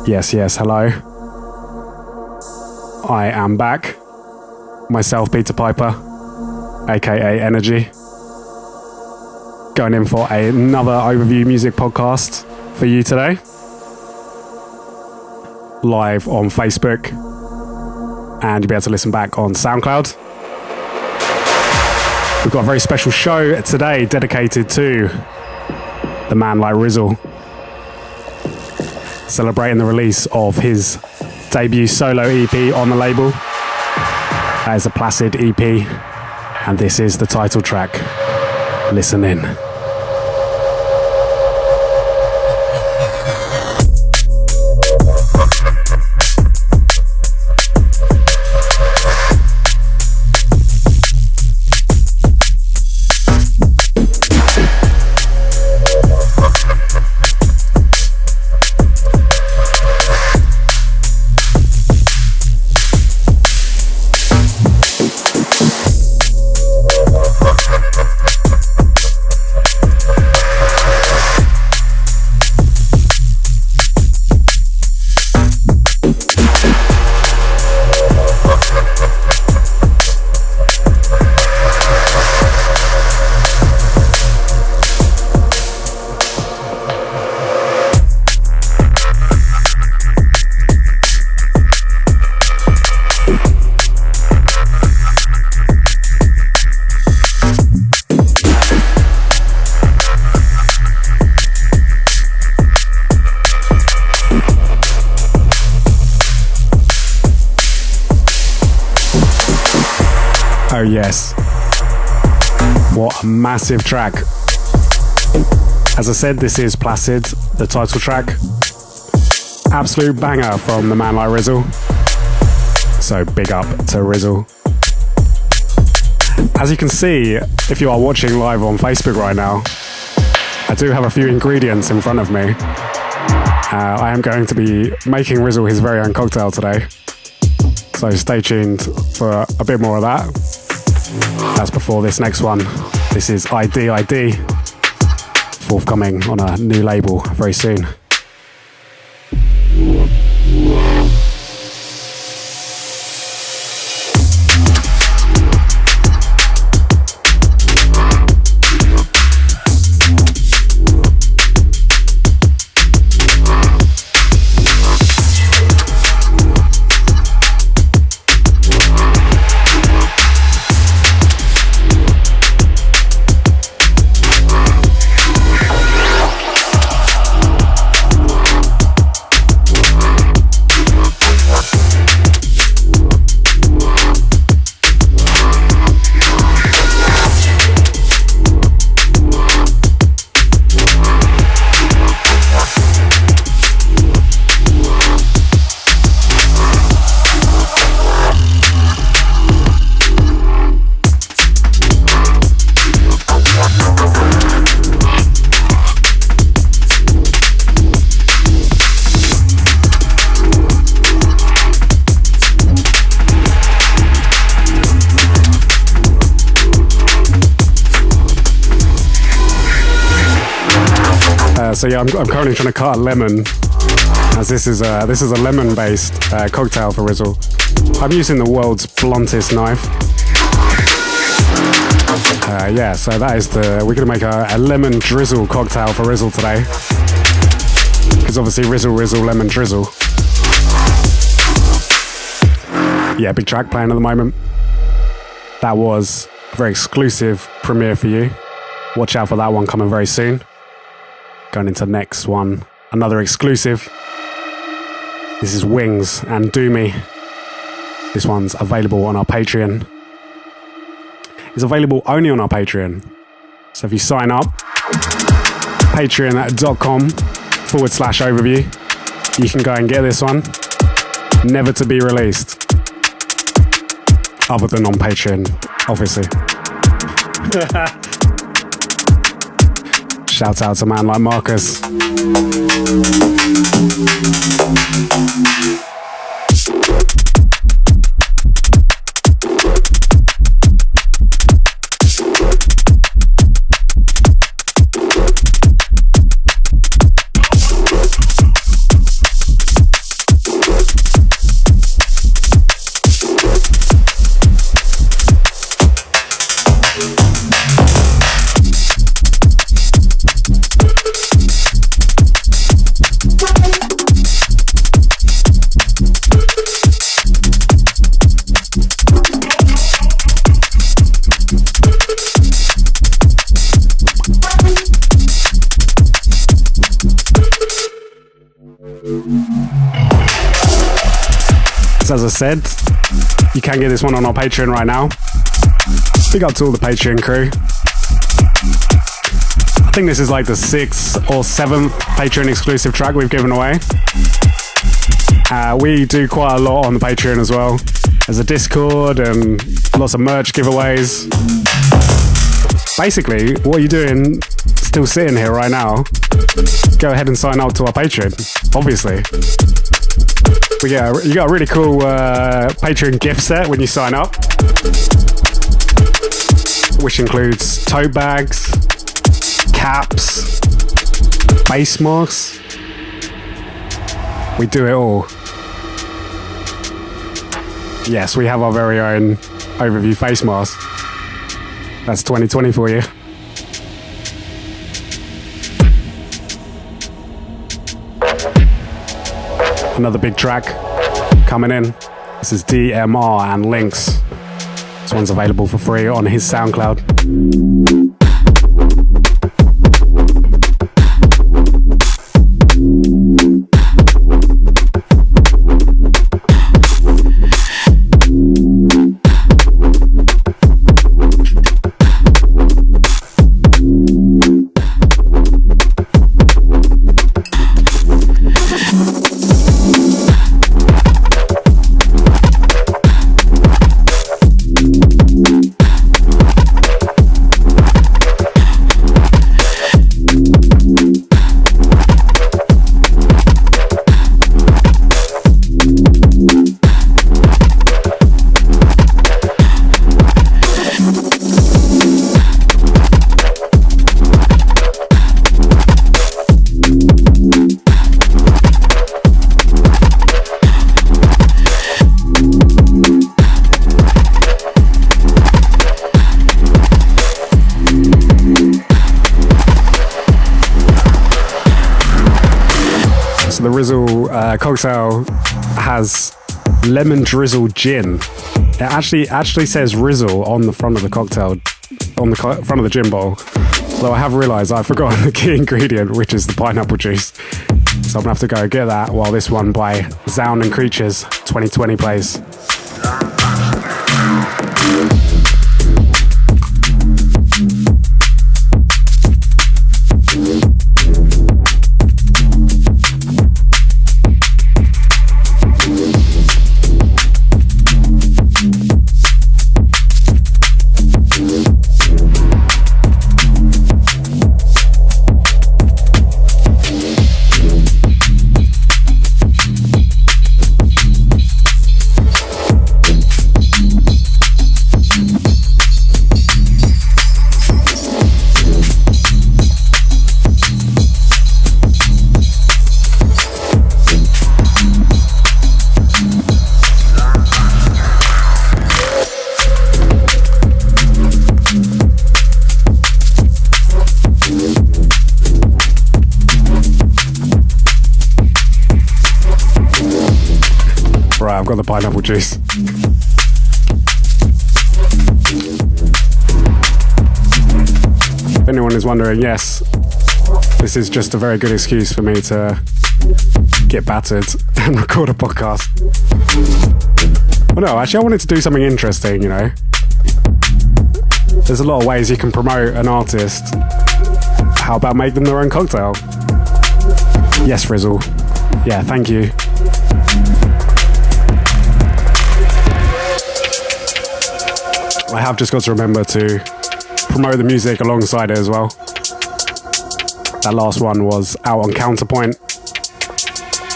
Yes, hello. I am back. Myself, Peter Piper, aka Energy. Going in for another overview music podcast for you today. Live on Facebook. And you'll be able to listen back on SoundCloud. We've got a very special show today dedicated to the man like Rizzle. Celebrating the release of his debut solo EP on the label. That is a Placid EP, and this is the title track. Listen in. Oh yes, what a massive track. As I said, this is Placid, the title track. Absolute banger from the man like Rizzle. So big up to Rizzle. As you can see, if you are watching live on Facebook right now, I do have a few ingredients in front of me. I am going to be making Rizzle his very own cocktail today. So stay tuned for a bit more of that. That's before this next one. This is ID, forthcoming on a new label very soon. So yeah, I'm currently trying to cut a lemon, as this is a lemon-based cocktail for Rizzle. I'm using the world's bluntest knife. Yeah, so that is we're gonna make a lemon drizzle cocktail for Rizzle today, because obviously Rizzle, lemon drizzle. Yeah, big track playing at the moment. That was a very exclusive premiere for you. Watch out for that one coming very soon. Going into the next one, another exclusive. This is Wings and Do Me. This one's available on our Patreon. It's available only on our Patreon. So if you sign up, patreon.com/overview, you can go and get this one. Never to be released. Other than on Patreon, obviously. Shout out to a man like Marcus. So as I said, you can get this one on our Patreon right now. Big up to all the Patreon crew. I think this is like the 6th or 7th Patreon exclusive track we've given away. We do quite a lot on the Patreon as well. There's a Discord and lots of merch giveaways. Basically, what you're doing, still sitting here right now, go ahead and sign up to our Patreon, obviously. But yeah, you got a really cool Patreon gift set when you sign up, which includes tote bags, caps, face masks. We do it all. Yes, we have our very own overview face mask. That's 2020 for you. Another big track coming in. This is DMR and Links. This one's available for free on his SoundCloud. The Rizzle cocktail has lemon drizzle gin. It actually says Rizzle on the front of the cocktail, on the front of the gin bottle. So I have realised I've forgotten the key ingredient, which is the pineapple juice. So I'm gonna have to go get that while this one by Sound and Creatures 2020 plays. I've got the pineapple juice. If anyone is wondering, yes, this is just a very good excuse for me to get battered and record a podcast. Well, no, actually I wanted to do something interesting, you know. There's a lot of ways you can promote an artist. How about make them their own cocktail? Yes, Frizzle. Yeah, thank you. I have just got to remember to promote the music alongside it as well. That last one was out on Counterpoint.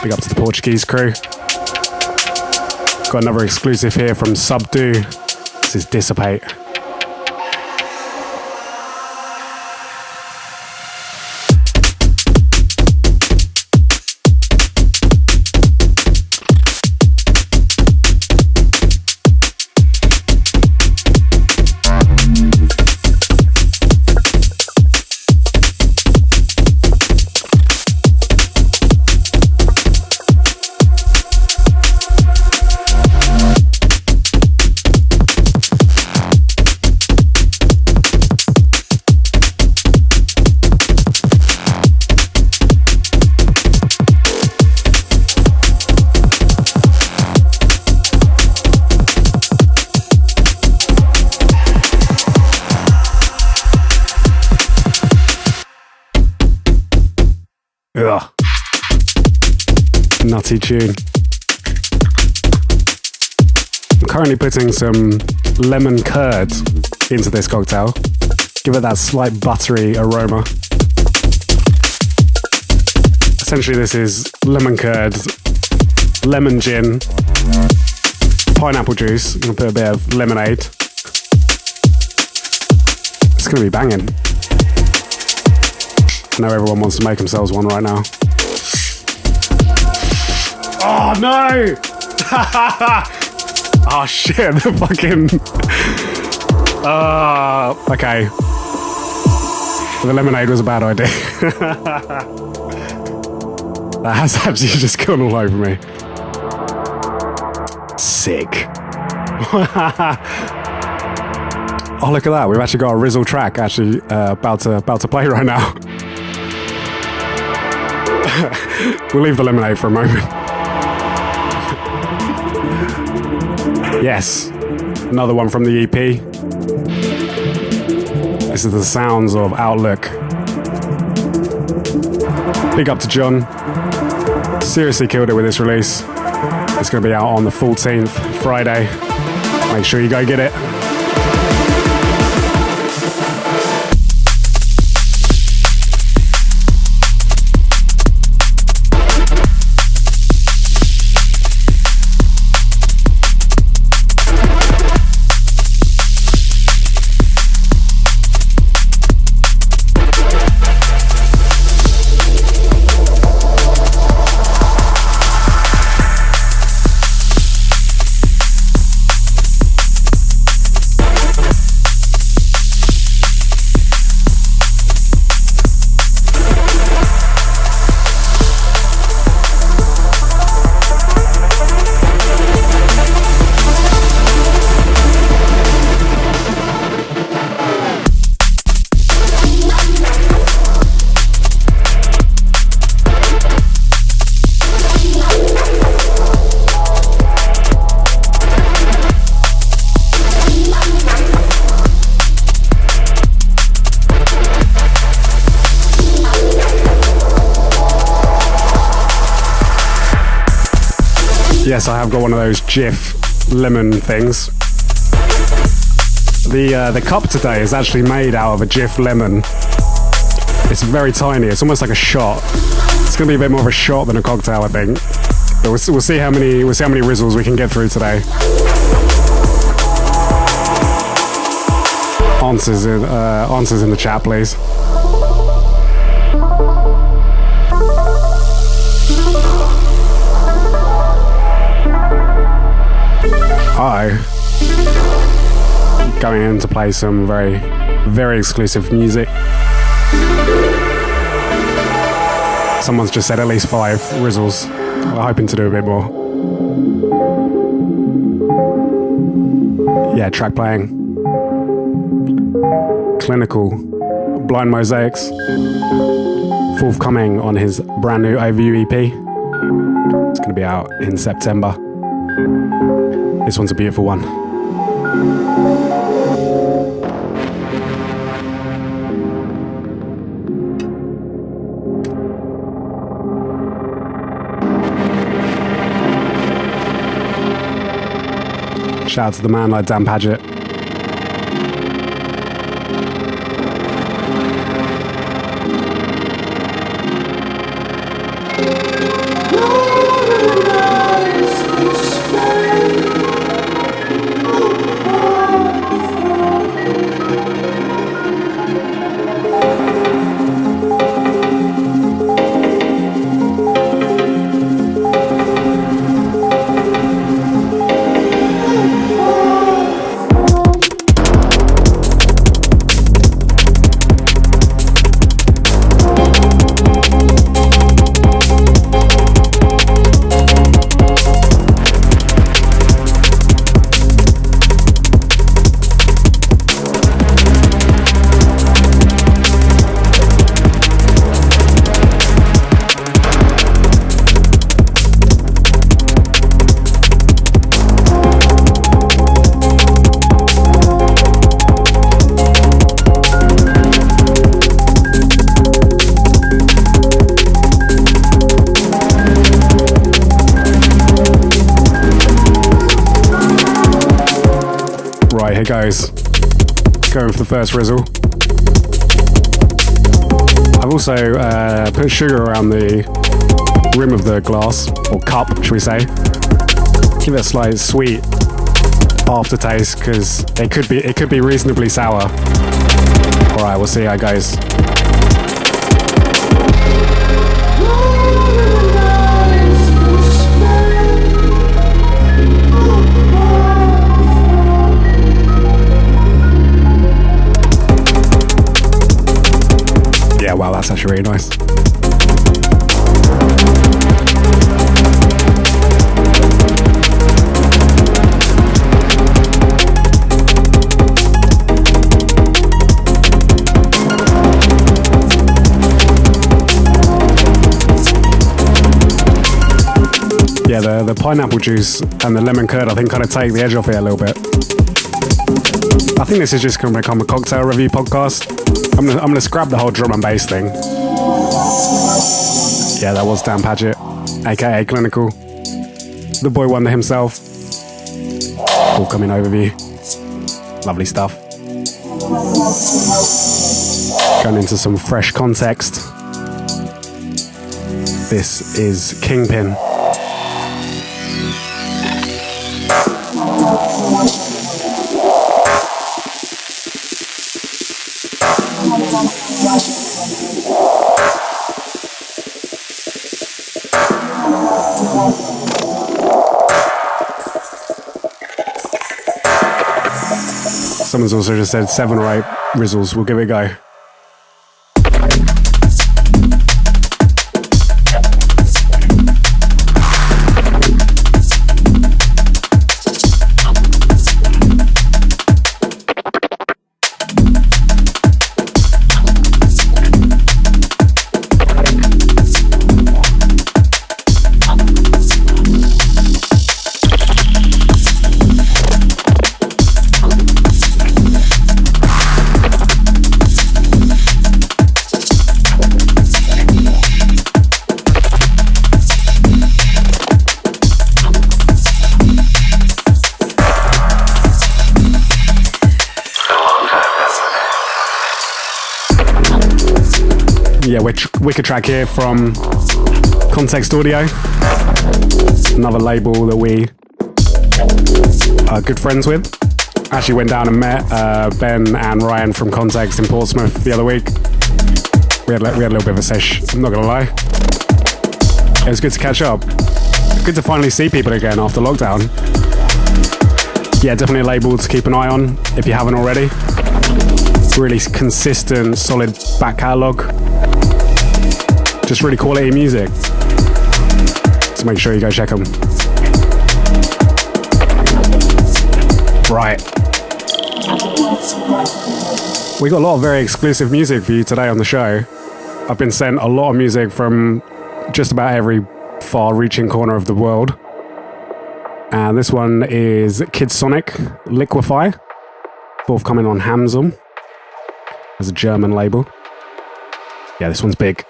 Big up to the Portuguese crew. Got another exclusive here from Subdue. This is Dissipate. nutty tune. I'm currently putting some lemon curd into this cocktail. Give it that slight buttery aroma. Essentially, this is lemon curd, lemon gin, pineapple juice. I'm gonna put a bit of lemonade. It's gonna be banging. I know everyone wants to make themselves one right now. Oh no! Oh shit, the fucking... okay. The lemonade was a bad idea. That has actually just gone all over me. Sick. Oh, look at that. We've actually got a Rizzle track actually about to play right now. We'll leave the lemonade for a moment. Yes, another one from the EP. This is the sounds of Outlook. Big up to John. Seriously killed it with this release. It's going to be out on the 14th, Friday. Make sure you go get it. Yes, I have got one of those Jif lemon things. The cup today is actually made out of a Jif lemon. It's very tiny. It's almost like a shot. It's going to be a bit more of a shot than a cocktail, I think. But we'll see how many Rizzles we can get through today. Answers in the chat, please. Going in to play some very, very exclusive music. Someone's just said at least 5 Rizzles. We're hoping to do a bit more. Yeah, track playing. Clinical, Blind Mosaics. Forthcoming on his brand new Overview EP. It's going to be out in September. This one's a beautiful one. Shout out to the man like Dan Padgett. Here goes. Going for the first rizzle. I've also put sugar around the rim of the glass, or cup, should we say. Give it a slight sweet aftertaste, because it could be reasonably sour. Alright, we'll see how it goes. Yeah, wow, that's actually really nice. Yeah, the pineapple juice and the lemon curd, I think, kind of take the edge off it a little bit. I think this is just going to become a cocktail review podcast. I'm gonna scrap the whole drum and bass thing. Yeah, that was Dan Padgett, aka Clinical, the boy wonder himself. Forthcoming overview, lovely stuff. Going into some fresh context. This is Kingpin. Someone's also just said 7 or 8 rizzles. We'll give it a go. Yeah, wicked track here from Context Audio, another label that we are good friends with. Actually went down and met Ben and Ryan from Context in Portsmouth the other week. We had a little bit of a sesh, I'm not gonna lie. It was good to catch up. Good to finally see people again after lockdown. Yeah, definitely a label to keep an eye on if you haven't already. Really consistent, solid back catalogue. Just really quality music. So make sure you go check them. Right. We got a lot of very exclusive music for you today on the show. I've been sent a lot of music from just about every far-reaching corner of the world. And this one is Kid Sonic, Liquefy, forthcoming on Hamsum. As a German label. Yeah, this one's big.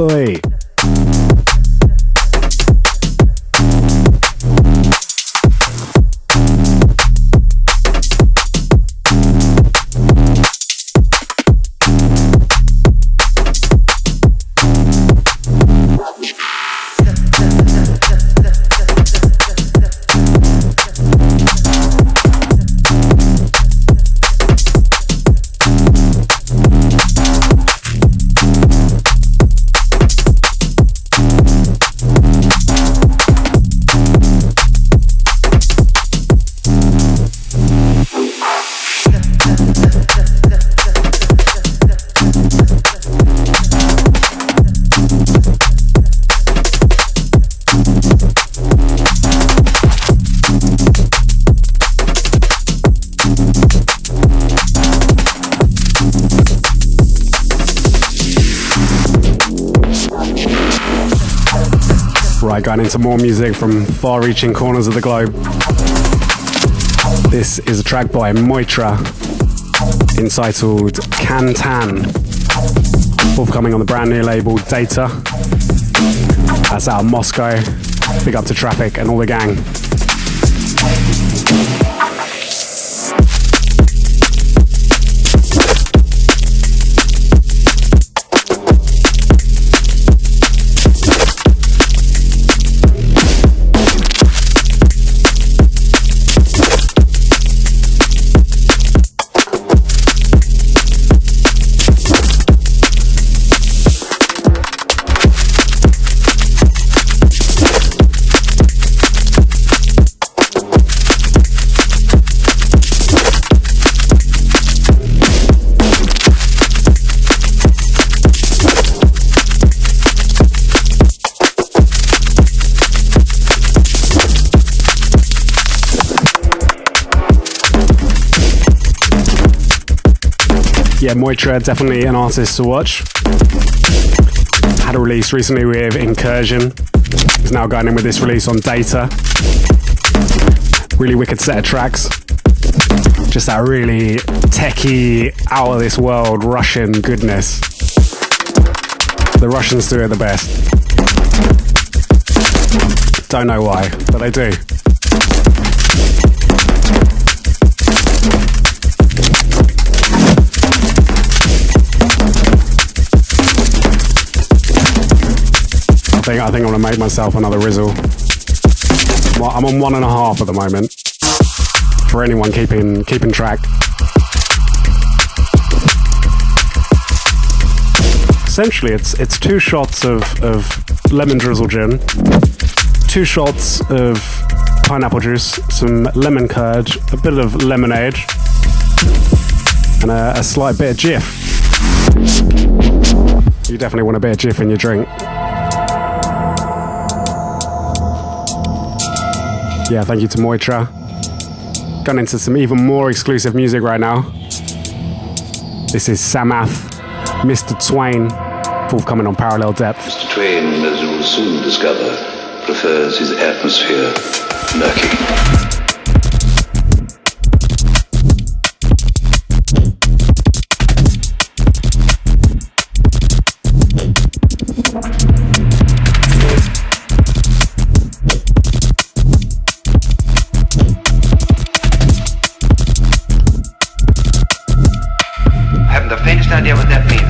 Oi. Right, going into more music from far-reaching corners of the globe. This is a track by Moitra entitled Can Tan. Forthcoming on the brand new label Data. That's out of Moscow. Big up to Traffic and all the gang. Yeah, Moitra, definitely an artist to watch. Had a release recently with Incursion. He's now going in with this release on Data. Really wicked set of tracks. Just that really techie, out of this world Russian goodness. The Russians do it the best. Don't know why, but they do. I think I'm gonna make myself another Rizzle. Well, I'm on 1.5 at the moment. For anyone keeping track. Essentially, it's 2 shots of lemon drizzle gin, 2 shots of pineapple juice, some lemon curd, a bit of lemonade, and a slight bit of Jif. You definitely want a bit of Jif in your drink. Yeah, thank you to Moitra. Gone into some even more exclusive music right now. This is Samath, Mr. Twain, forthcoming on Parallel Depth. Mr. Twain, as you will soon discover, prefers his atmosphere murky. Idea what that means.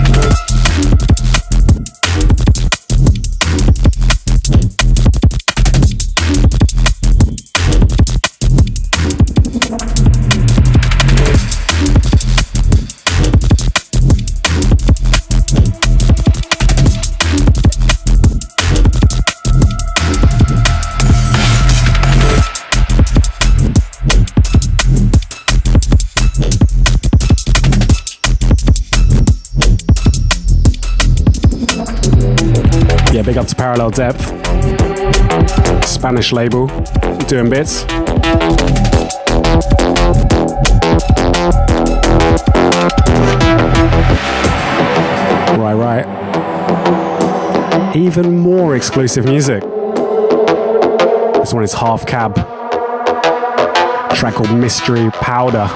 Big up to Parallel Depth. Spanish label, doing bits. Right. Even more exclusive music. This one is Half Cab. A track called Mystery Powder.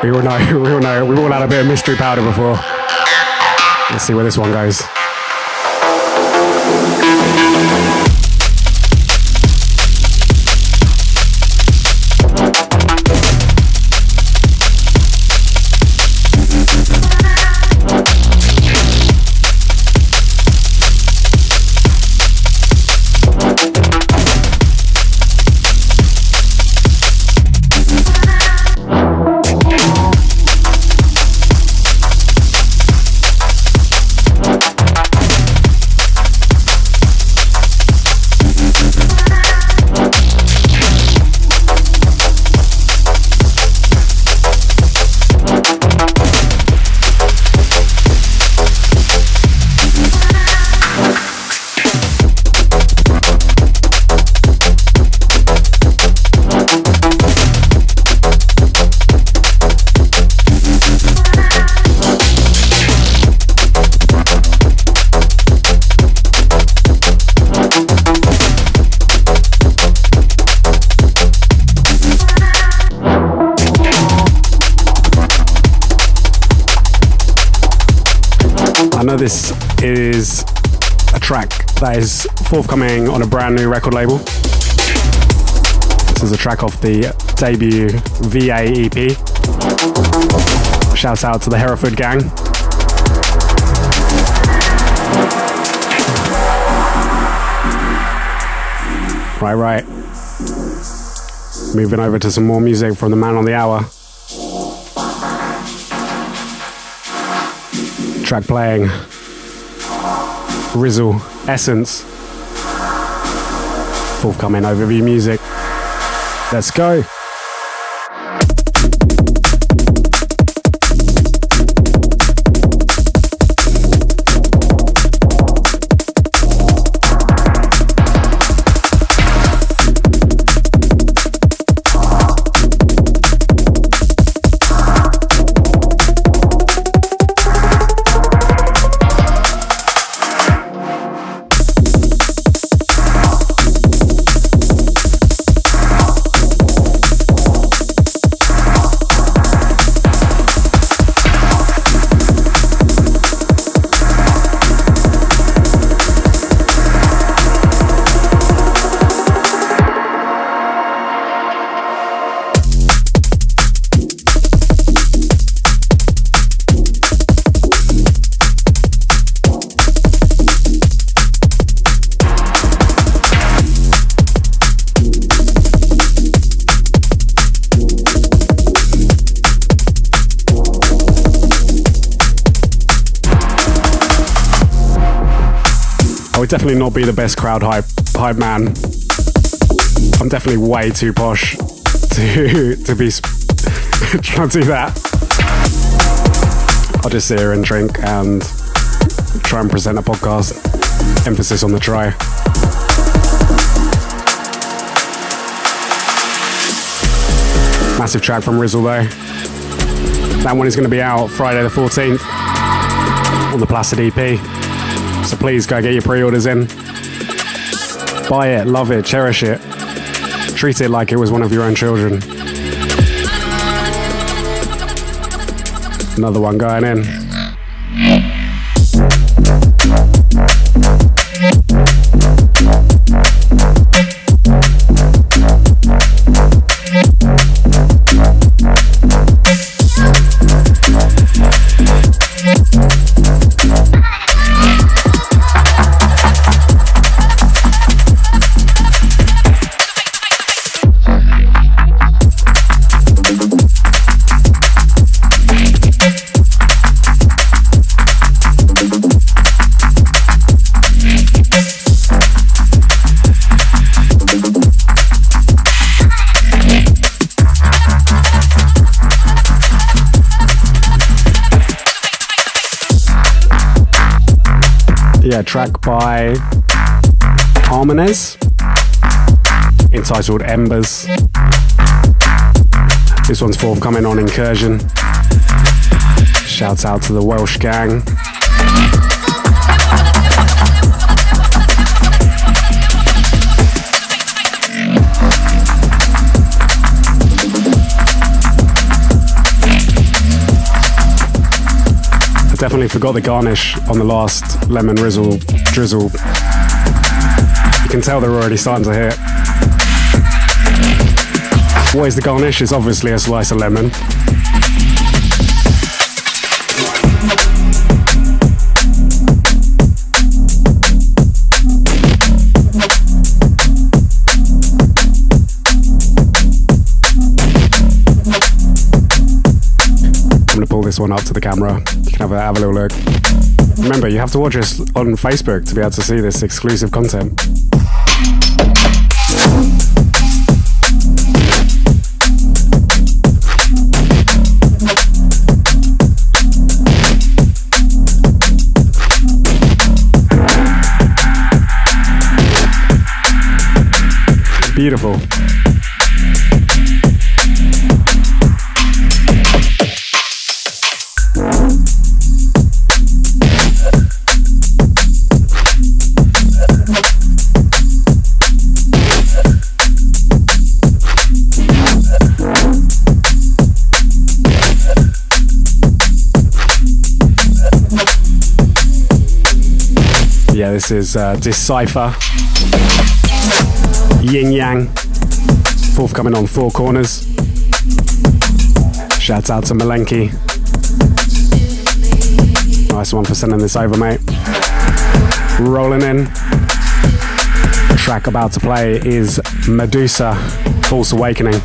we all know. We've all had a bit of Mystery Powder before. Let's see where this one goes. I know this is a track that is forthcoming on a brand new record label. This is a track off the debut VA EP. Shouts out to the Hereford gang. Right. Moving over to some more music from the man on the hour. Track playing. Rizzle, Essence. Forthcoming overview music. Let's go. I would definitely not be the best crowd hype man. I'm definitely way too posh to be trying to do that. I'll just sit here and drink and try and present a podcast. Emphasis on the try. Massive track from Rizzle though. That one is going to be out Friday the 14th on the Placid EP. So please go get your pre-orders in. Buy it, love it, cherish it. Treat it like it was one of your own children. Another one going in. Track by Harmonez entitled Embers. This one's forthcoming on Incursion. Shouts out to the Welsh gang. Definitely forgot the garnish on the last lemon drizzle. You can tell they're already starting to hit. What is the garnish? It's obviously a slice of lemon. I'm going to pull this one up to the camera. You can have a little look. Remember, you have to watch us on Facebook to be able to see this exclusive content. Beautiful. Yeah, this is Decipher, Yin Yang, forthcoming on Four Corners. Shouts out to Malenki. Nice one for sending this over, mate. Rolling in. The track about to play is Medusa, False Awakening.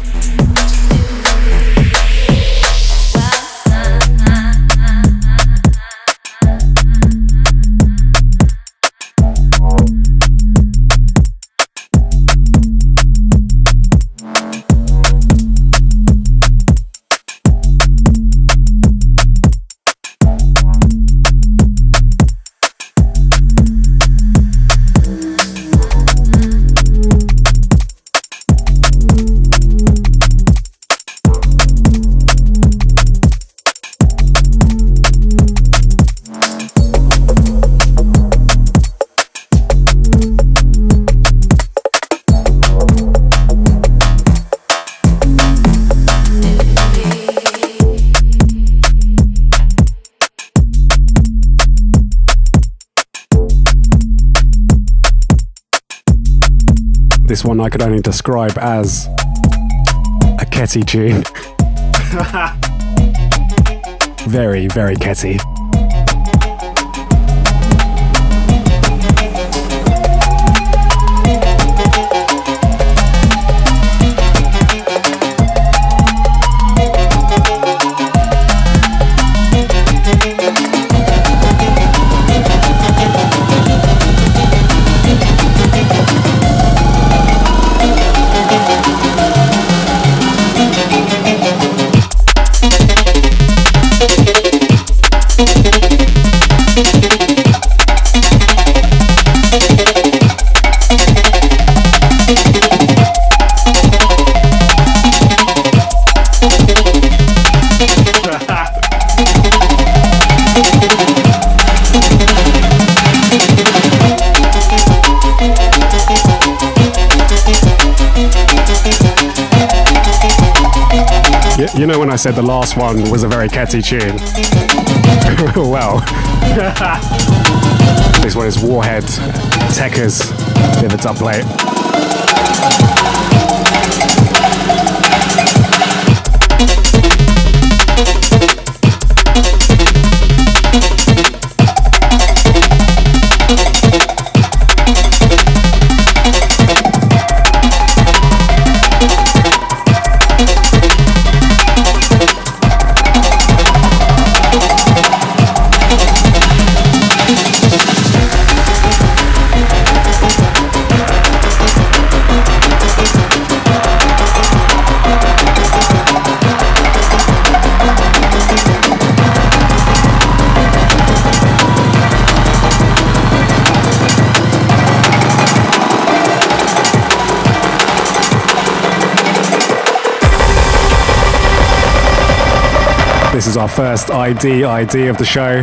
This one I could only describe as a Ketty tune. Very, very Ketty. You know when I said the last one was a very catty tune? Well, this one is Warhead, Techers, bit of a dub plate. This is our first ID of the show.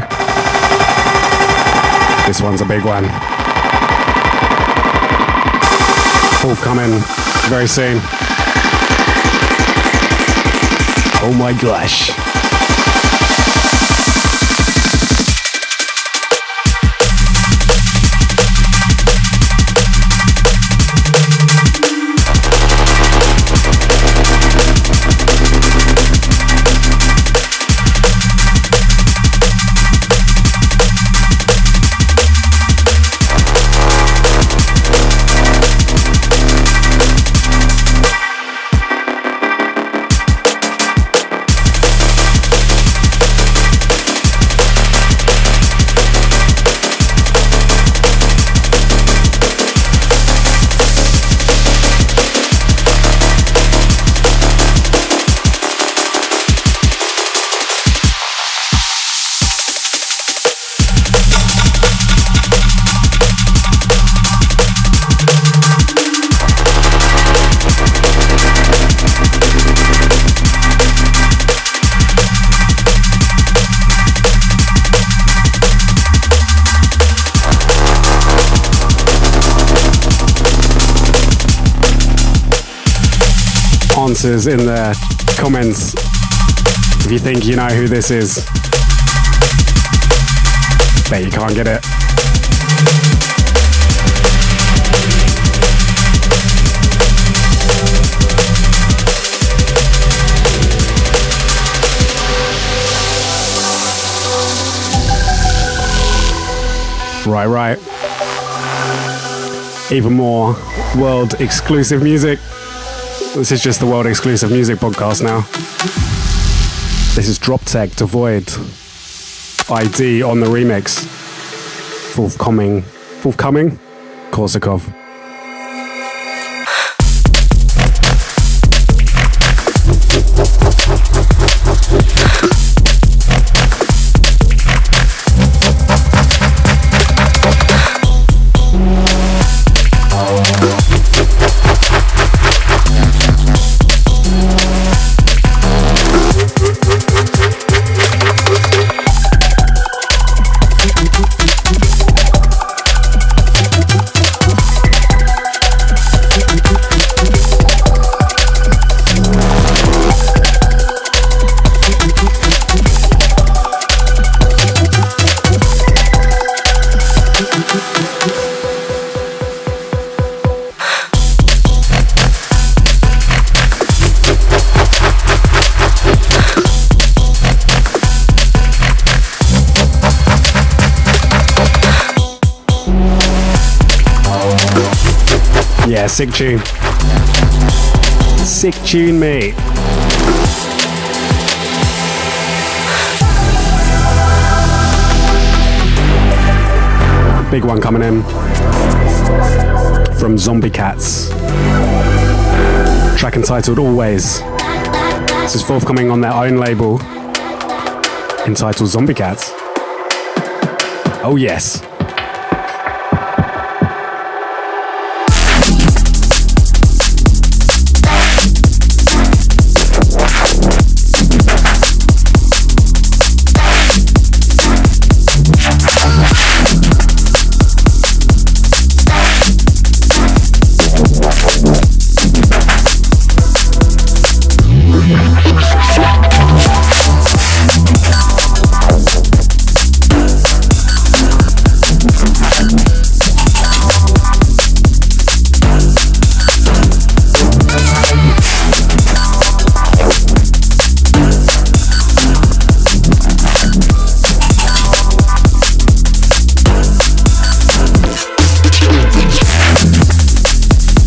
This one's a big one. Forthcoming very soon. Oh my gosh. Answers in the comments if you think you know who this is. Bet you can't get it. Right. Even more world exclusive music. This is just the world exclusive music podcast now. This is Drop Tech to Void. ID on the remix. Forthcoming. Korsakov. Yeah, sick tune. Sick tune, mate. Big one coming in from Zombie Cats. Track entitled Always. This is forthcoming on their own label entitled Zombie Cats. Oh yes.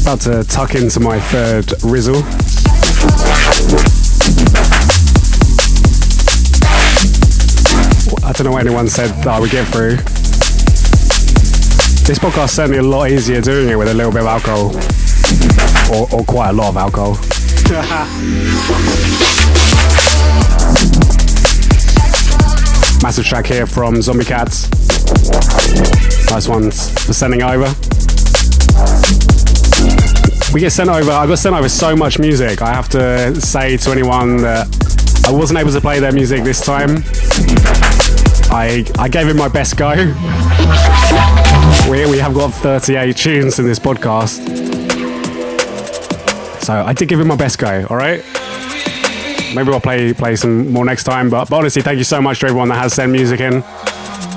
About to tuck into my third Rizzle. I don't know what anyone said that I would get through. This podcast is certainly a lot easier doing it with a little bit of alcohol. Or quite a lot of alcohol. Massive track here from Zombie Cats. Nice ones for sending over. I got sent over so much music. I have to say to anyone that I wasn't able to play their music this time. I gave it my best go. We have got 38 tunes in this podcast. So I did give it my best go, alright? Maybe I'll play some more next time, but honestly, thank you so much to everyone that has sent music in.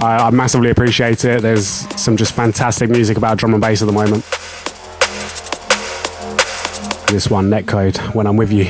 I massively appreciate it. There's some just fantastic music about drum and bass at the moment. This one, Netcode, When I'm With You.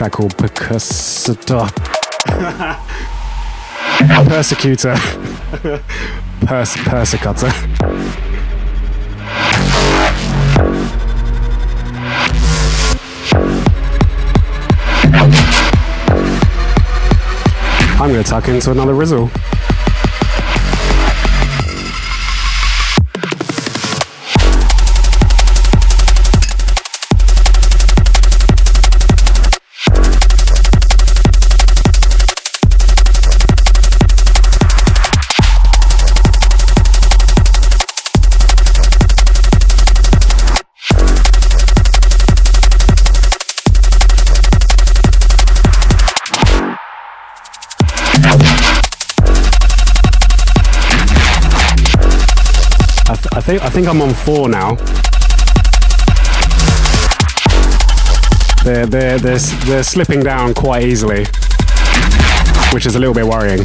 track called Persecutor. Persecutor. Persecutor. I'm going to tuck into another Rizzle. I think I'm on 4 now. They're slipping down quite easily, which is a little bit worrying.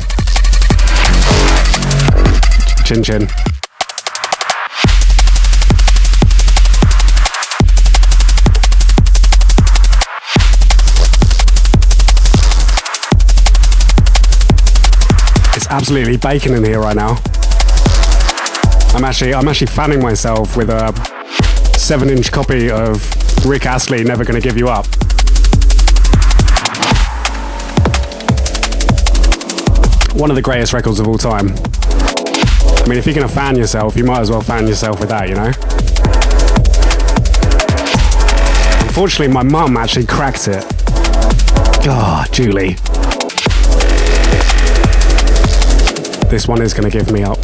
Chin chin. It's absolutely baking in here right now. I'm actually fanning myself with a 7-inch copy of Rick Astley, Never Gonna Give You Up. One of the greatest records of all time. I mean, if you're gonna fan yourself, you might as well fan yourself with that, you know? Unfortunately, my mum actually cracked it. God, Julie. This one is gonna give me up.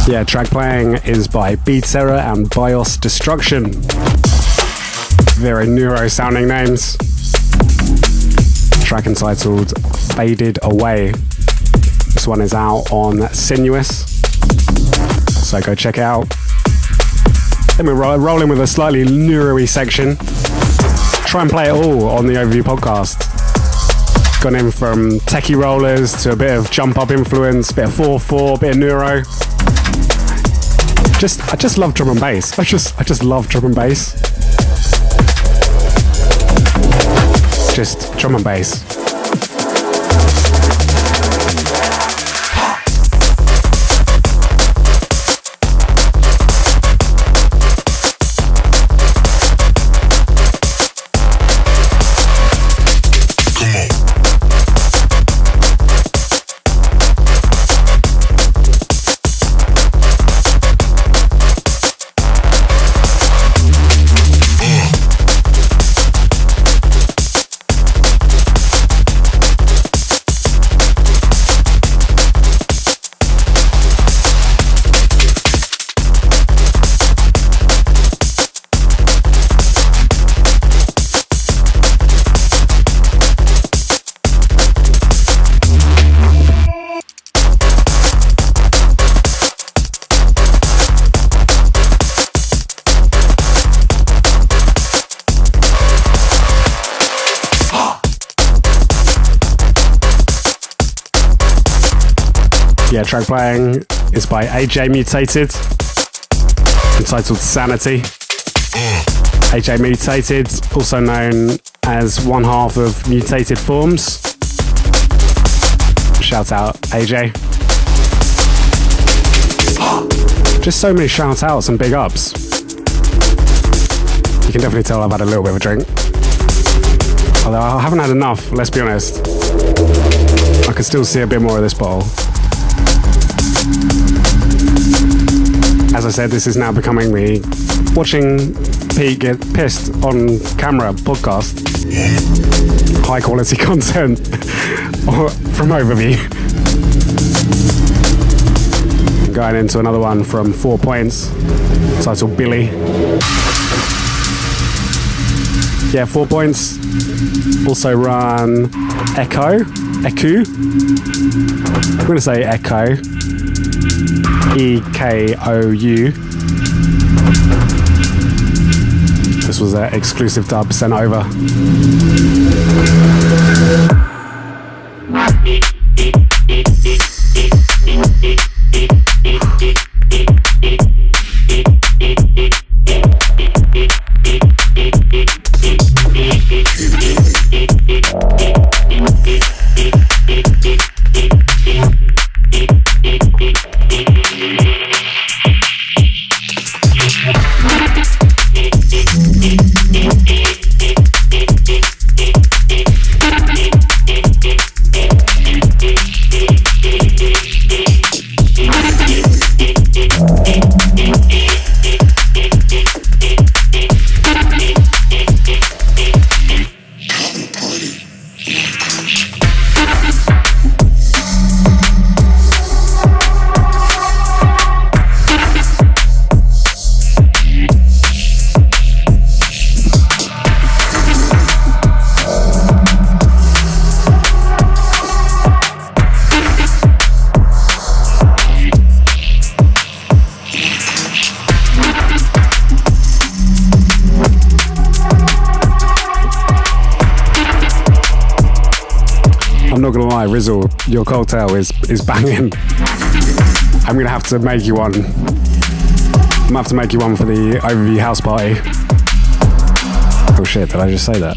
Yeah, track playing is by Beat Error and BIOS Destruction. Very neuro sounding names. Track entitled Faded Away. This one is out on Sinuous, so go check it out. Then we're rolling with a slightly neuro-y section. Try and play it all on the Overview podcast. Gone in from techie rollers to a bit of jump up influence, bit of 4/4, bit of neuro. I just love drum and bass. I just love drum and bass. Just drum and bass. Yeah, track playing is by AJ Mutated, entitled Sanity. AJ Mutated, also known as one half of Mutated Forms. Shout out AJ. Just so many shout outs and big ups. You can definitely tell I've had a little bit of a drink. Although I haven't had enough, let's be honest. I can still see a bit more of this bottle. As I said, this is now becoming me watching Pete get pissed on camera podcast. High quality content from Overview. Going into another one from 4 Points, titled Billy. Yeah, 4 Points also run Echo. I'm going to say Echo. EKOU. This was an exclusive dub sent over. Rizzle, your cocktail is banging. I'm gonna have to make you one. I'm gonna have to make you one for the Overview house party. Oh shit, did I just say that?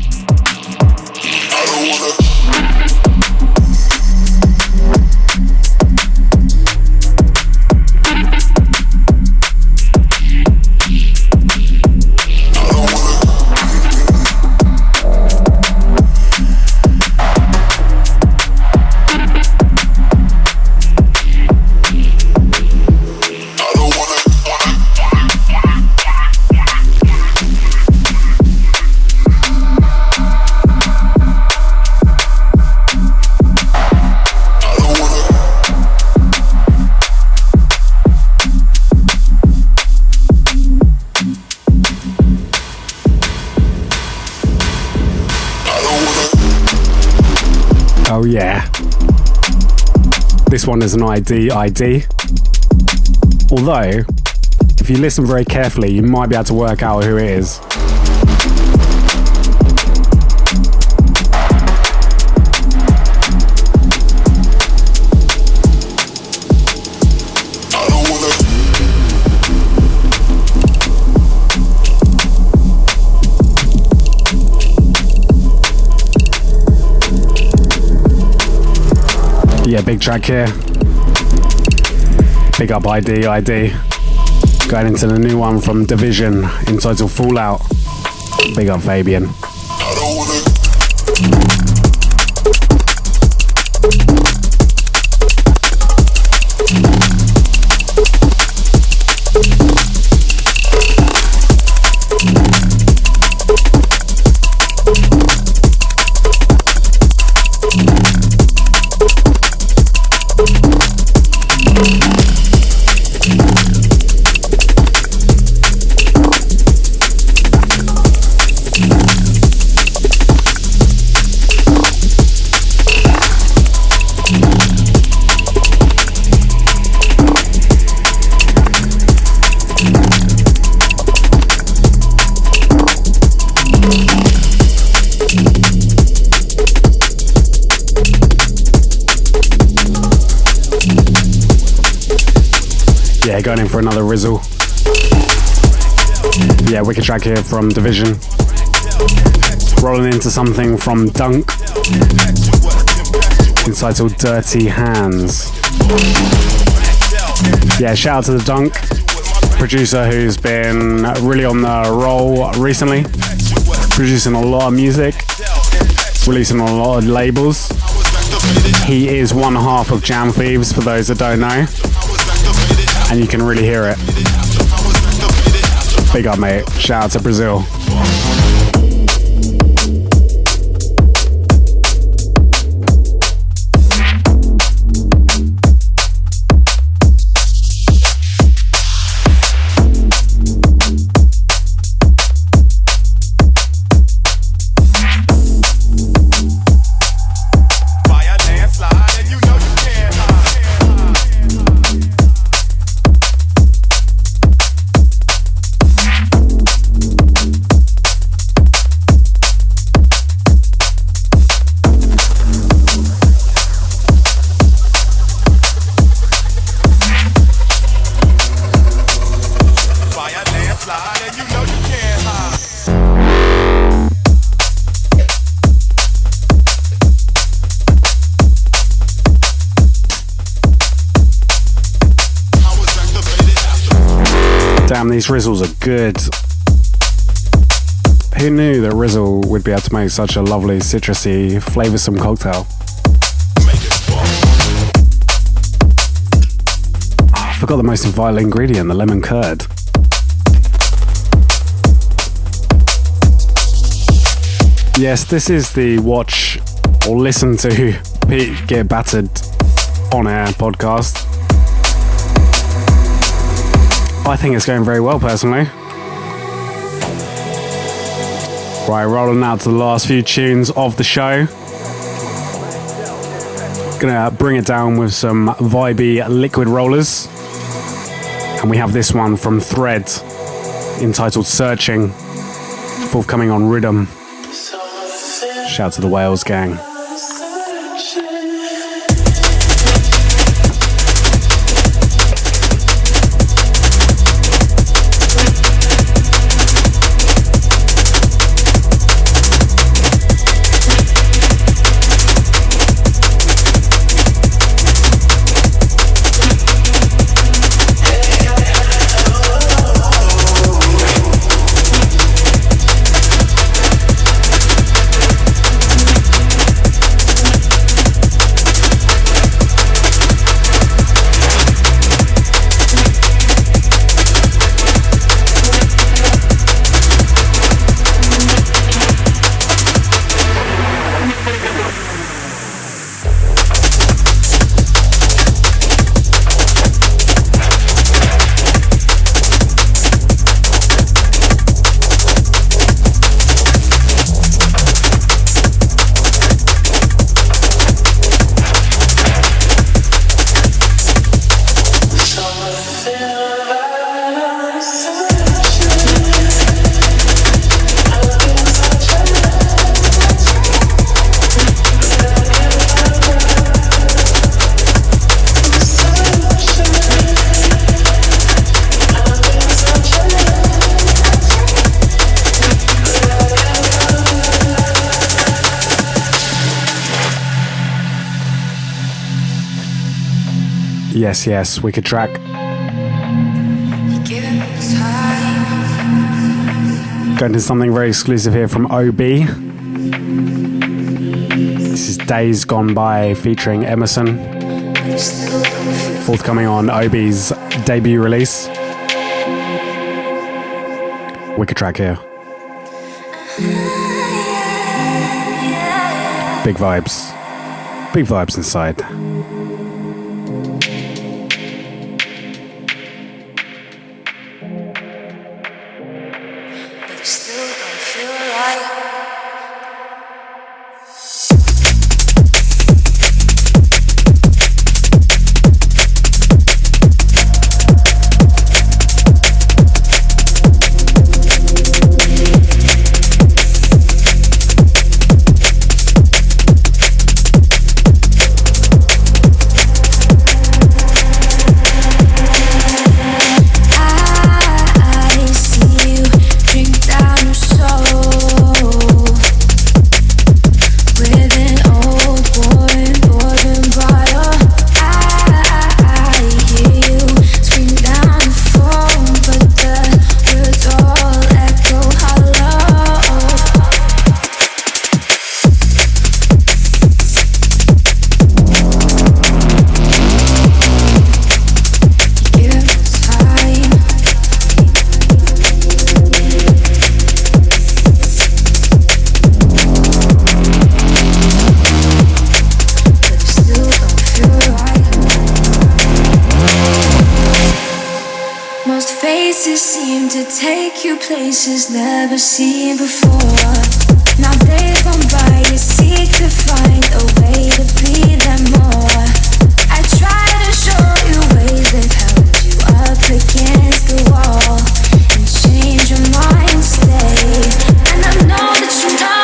Oh yeah. This one is an ID. Although, if you listen very carefully, you might be able to work out who it is. Yeah, big track here. Big up ID. Going into the new one from Division entitled Fallout. Big up Fabian. Yeah, going in for another Rizzle. Yeah, wicked track here from Division. Rolling into something from Dunk, entitled Dirty Hands. Yeah, shout out to the Dunk producer who's been really on the roll recently, producing a lot of music, releasing a lot of labels. He is one half of Jam Thieves, for those that don't know, and you can really hear it. Big up, mate. Shout out to Brazil. Damn, these Rizzles are good. Who knew that Rizzle would be able to make such a lovely, citrusy, flavoursome cocktail? Oh, I forgot the most vital ingredient, the lemon curd. Yes, this is the watch or listen to Pete get battered on air podcast. I think it's going very well, personally. Right, rolling out to the last few tunes of the show. Gonna bring it down with some vibey liquid rollers. And we have this one from Thread, entitled Searching, forthcoming on Rhythm. Shout out to the Wales gang. Yes, wicked track. Going to something very exclusive here from OB. This is Days Gone By featuring Emerson. Forthcoming on OB's debut release. Wicked track here. Big vibes. Big vibes inside. take you places never seen before. Now days gone by, you seek to find a way to be them more. I try to show you ways that held you up against the wall and change your mind, stay. And I know that you know.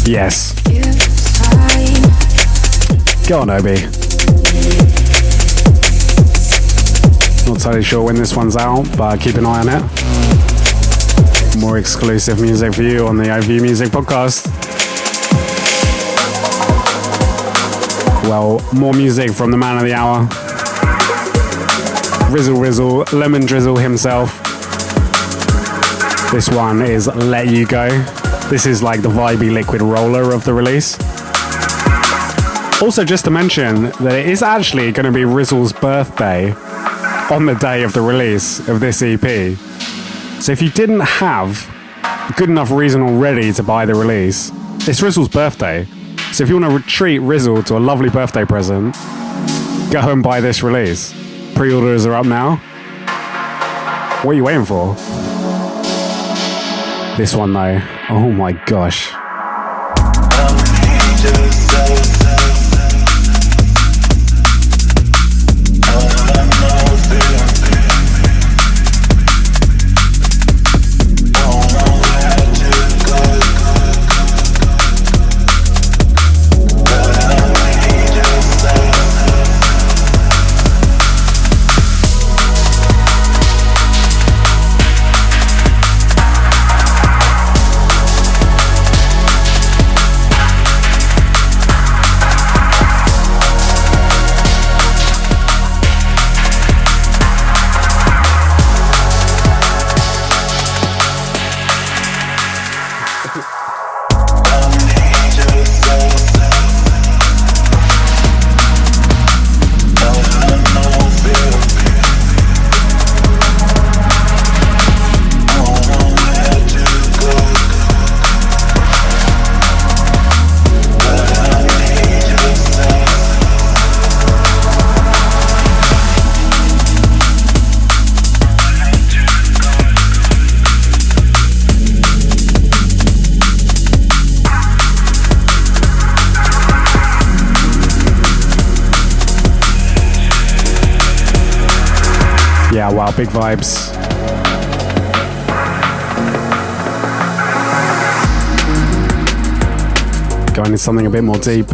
Yes. Go on, Obi. Not totally sure when this one's out, but keep an eye on it. More exclusive music for you on the OV Music Podcast. Well, more music from the man of the hour. Rizzle, Lemon Drizzle himself. This one is Let You Go. This is like the vibey liquid roller of the release. Also, just to mention that it is actually going to be Rizzle's birthday on the day of the release of this EP. So if you didn't have a good enough reason already to buy the release, it's Rizzle's birthday. So if you want to treat Rizzle to a lovely birthday present, go and buy this release. Pre-orders are up now. What are you waiting for? This one though, oh my gosh. Yeah, wow, big vibes. Going into something a bit more deep.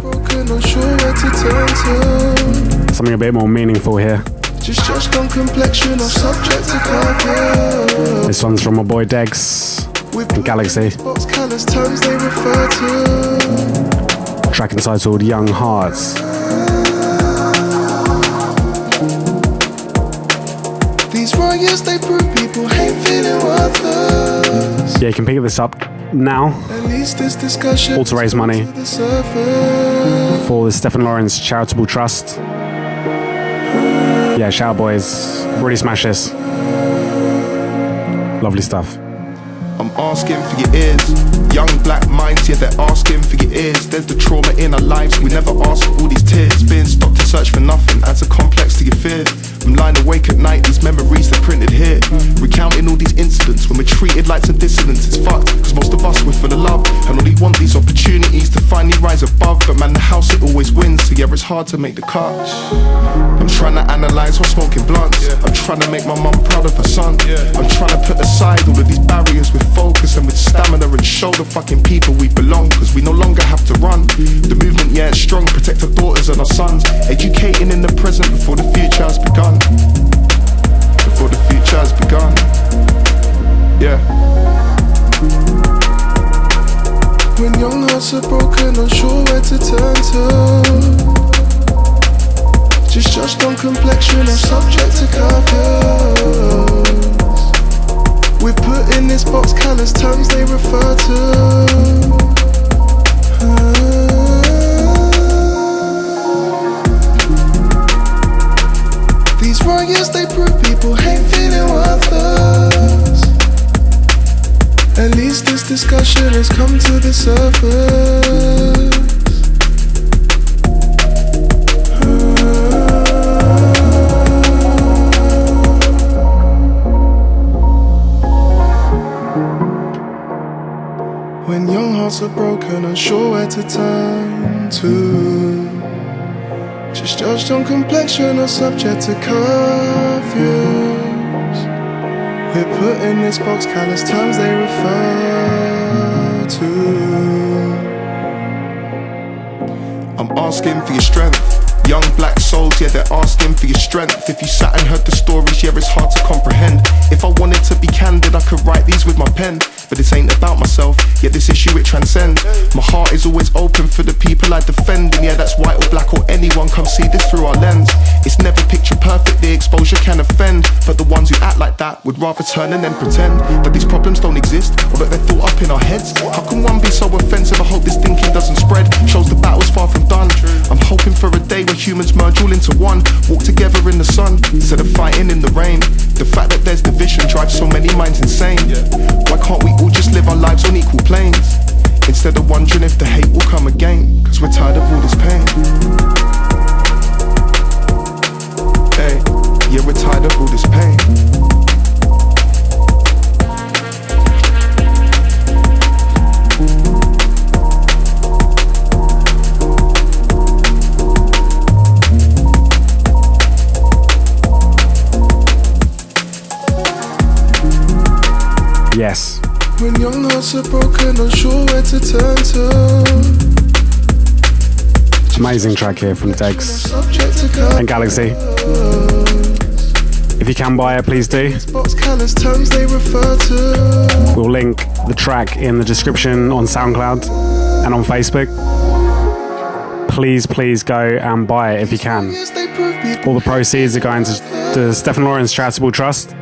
Something a bit more meaningful here. Just on complexion or subject to cover. This one's from my boy Degs and Galaxy. Terms they refer to. Track entitled Young Hearts. These riots they prove people hate feeling worthless. Yeah, you can pick this up now. At least this discussion all to raise money for the Stephen Lawrence Charitable Trust. Yeah, shout out boys. Really smash this. Lovely stuff. I'm asking for your ears. Young black minds, yeah, they're asking for your ears. There's the trauma in our lives, we never ask for all these tears. Being stopped to search for nothing adds a complex to your fear. I'm lying awake at night, these memories are printed here. Recounting all these incidents when we're treated like some dissidents. It's fucked, cause most of us we're full of love and only want these opportunities to finally rise above. But man, the house it always wins, so yeah, it's hard to make the cut. I'm trying to analyse what's smoking blunts. I'm trying to make my mum proud of her son. I'm trying to put aside all of these barriers with focus and with stamina and show the fucking people we belong, cause we no longer have to run. The movement, yeah, it's strong, protect our daughters and our sons. Educating in the present before the future has begun. Before the future has begun. Yeah. When young hearts are broken, unsure where to turn to. Just judged on complexion or subject to curfews. We're put in this box, callous terms they refer to. These riots, they prove people hate feeling worthless. At least this discussion has come to the surface. hearts are broken, unsure where to turn to. Just judged on complexion or subject to curfews. We're put in this box, callous terms they refer to. I'm asking for your strength. Young black souls, yeah, they're asking for your strength. If you sat and heard the stories, yeah, it's hard to comprehend. If I wanted to be candid, I could write these with my pen. But this ain't about myself, yet this issue it transcends. My heart is always open for the people I defend. And yeah, that's white or black or anyone, come see this through our lens. It's never picture perfect, the exposure can offend. But the ones who act like that would rather turn and then pretend that these problems don't exist, or that they're thought up in our heads. How can one be so offensive? I hope this thinking doesn't spread. Shows the battle's far from done. I'm hoping for a day where humans merge all into one, walk together in the sun instead of fighting in the rain. The fact that there's division drives so many minds insane. Why can't we all just live our lives on equal planes, instead of wondering if the hate will come again? Cause we're tired of all this pain. Hey, yeah, we're tired of all this pain. Yes. When young hearts are broken, unsure where to turn to. Amazing track here from Degs and Galaxy. If you can buy it, please do. We'll link the track in the description on SoundCloud and on Facebook. Please go and buy it if you can. All the proceeds are going to the Stephen Lawrence Charitable Trust,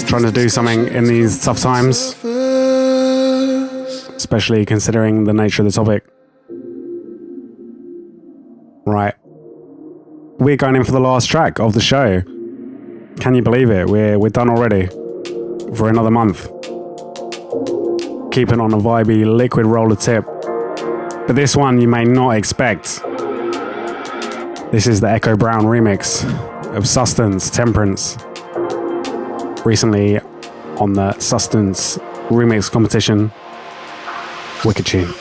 trying to do something in these tough times, especially considering the nature of the topic. Right, we're going in for the last track of the show. Can you believe it? We're done already for another month. Keeping on a vibey liquid roller tip, but this one you may not expect. This is the Echo Brown remix of Substance Temperance, recently on the Substance remix competition. Wicked tune.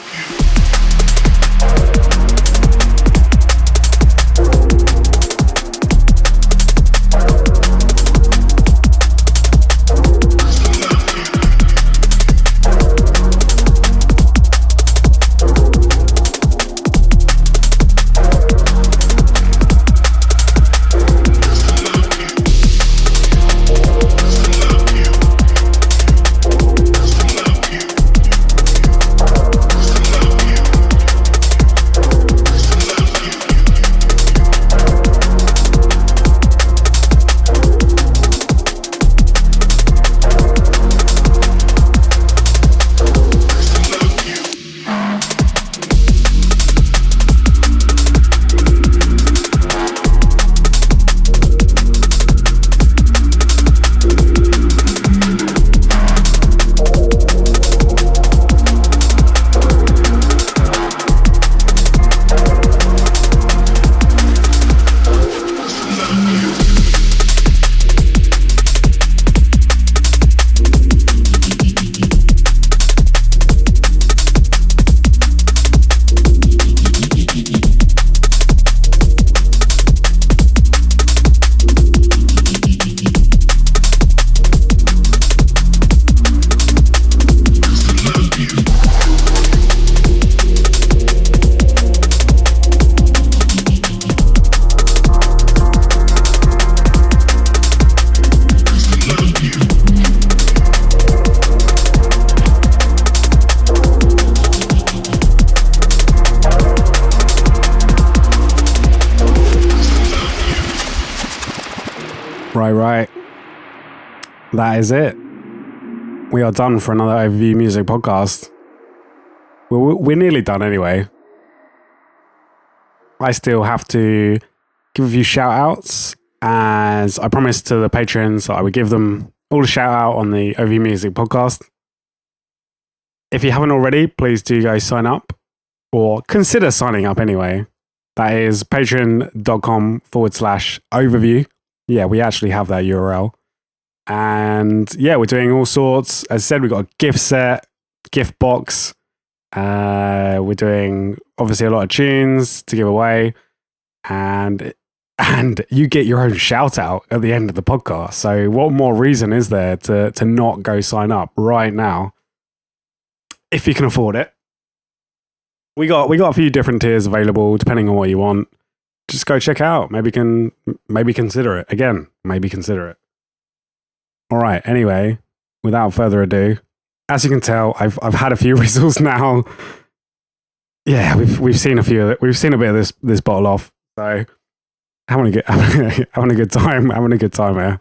Right. That is it. We are done for another Overview Music podcast. We're nearly done anyway. I still have to give a few shout outs, as I promised to the patrons that I would give them all a shout out on the Overview Music podcast. If you haven't already, please do go sign up, or consider signing up anyway. That is patreon.com/overview. Yeah, we actually have that URL. And yeah, we're doing all sorts. As I said, we've got a gift set, gift box, We're doing obviously a lot of tunes to give away, and you get your own shout out at the end of the podcast. So what more reason is there to not go sign up right now if you can afford it? We got a few different tiers available depending on what you want. Just go check it out. Maybe consider it. Again, maybe consider it. All right. Anyway, without further ado, as you can tell, I've had a few whistles now. Yeah, we've seen a few. We've seen a bit of this bottle off. So having a good time. Having a good time here.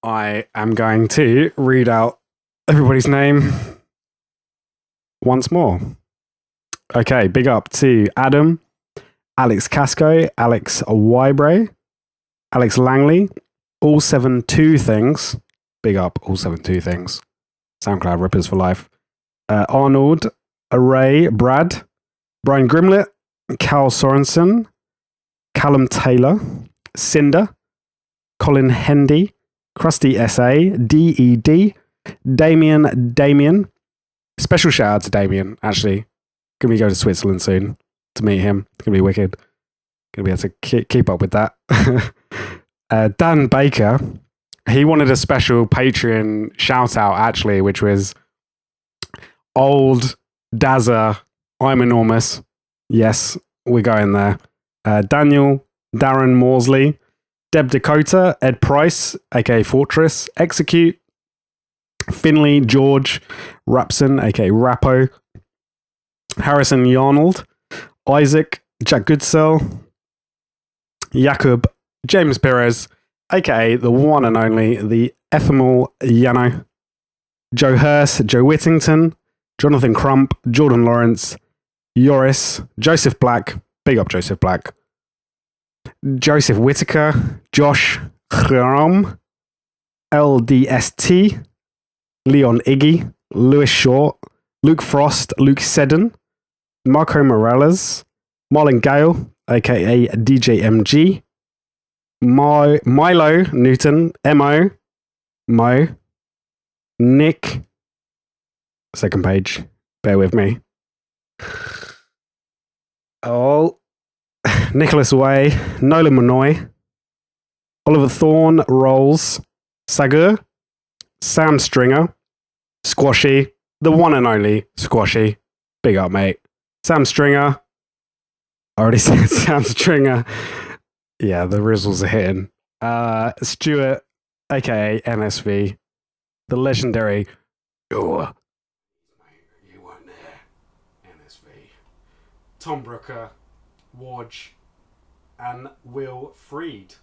I am going to read out everybody's name once more. Okay, big up to Adam, Alex Casco, Alex Wybre, Alex Langley, All 72 Things. Big up, All 72 Things. SoundCloud Rippers for life. Arnold, Array, Brad, Brian Grimlett, Cal Sorensen, Callum Taylor, Cinder, Colin Hendy, Krusty SA, DED, Damien. Special shout out to Damien, actually. Gonna be going to Switzerland soon to meet him. It's gonna be wicked. Gonna be able to keep up with that. Dan Baker, he wanted a special Patreon shout out actually, which was Old Dazza, I'm Enormous. Yes, we're going there. Daniel, Darren Morsley, Deb Dakota, Ed Price, aka Fortress, Execute, Finley, George, Rapson, aka Rappo, Harrison Yarnold, Isaac, Jack Goodsell, Jakub, James Perez, aka the one and only, the ephemeral Yano, Joe Hurst, Joe Whittington, Jonathan Crump, Jordan Lawrence, Yoris, Joseph Black, big up Joseph Black, Joseph Whitaker, Josh Hram, LDST, Leon Iggy, Lewis Short, Luke Frost, Luke Seddon, Marco Morales, Marlon Gale, aka DJMG, Milo Newton, Mo, Nick, second page, bear with me. Oh, Nicholas Way, Nolan Manoy, Oliver Thorne, Rolls, Sagur, Sam Stringer, Squashy, the one and only Squashy. Big up, mate. Sam Stringer. I already said Sam Stringer. Yeah, the Rizzles are hitting. Stuart, aka NSV, the legendary. Oh, you weren't there. NSV. Tom Brooker, Wodge, and Will Freed.